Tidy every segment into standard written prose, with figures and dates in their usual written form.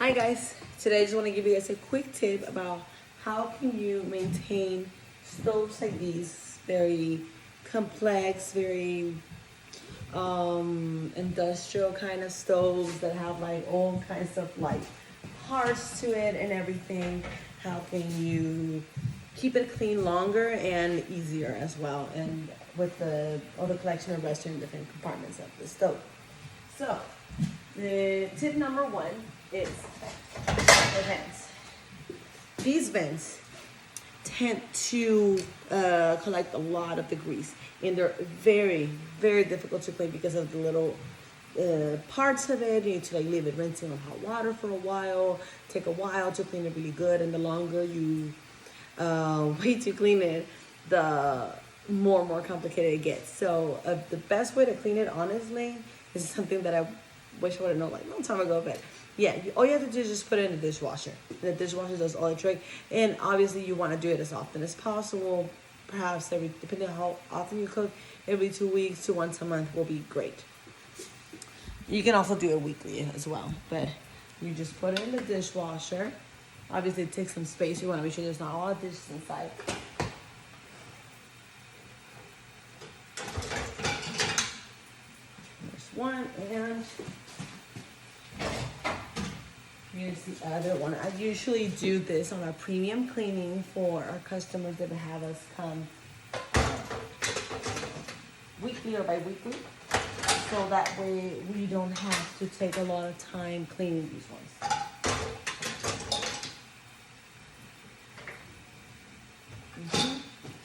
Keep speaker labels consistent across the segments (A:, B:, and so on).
A: Hi guys, today I just want to give you guys a quick tip about how can you maintain stoves like these, very complex, very industrial kind of stoves that have like all kinds of like parts to it and everything. How can you keep it clean longer and easier as well, and with all the collection of rest in different compartments of the stove. So the tip number one is the vents. These vents tend to collect a lot of the grease, and they're very, very difficult to clean because of the little parts of it. You need to like leave it rinsing on hot water for a while. Take a while to clean it really good, and the longer you wait to clean it, the more complicated it gets. So the best way to clean it, honestly, is something that I wish I would have known like a long time ago. But yeah, all you have to do is just put it in the dishwasher. The dishwasher does all the trick, and obviously you want to do it as often as possible. Perhaps depending on how often you cook, every 2 weeks to once a month will be great. You can also do it weekly as well, but you just put it in the dishwasher. Obviously, it takes some space. You want to make sure there's not a lot of dishes inside. There's one, and here's the other one. I usually do this on our premium cleaning for our customers that have us come weekly or bi-weekly. So that way we don't have to take a lot of time cleaning these ones.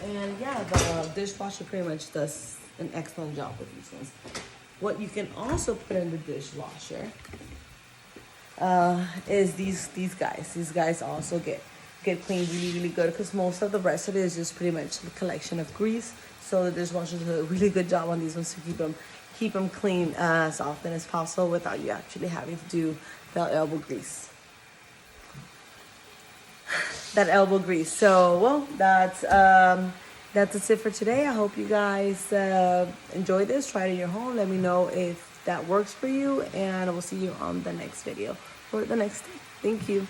A: And yeah, the dishwasher pretty much does an excellent job with these ones. What you can also put in the dishwasher is these guys. These guys also get cleaned really good, because most of the rest of it is just pretty much the collection of grease. So the dishwasher does a really good job on these ones to keep them clean as often as possible without you actually having to do the elbow grease. So well, that's it for today. I hope you guys enjoy this. Try it in your home. Let me know if that works for you, and I will see you on the next video or the next day. Thank you.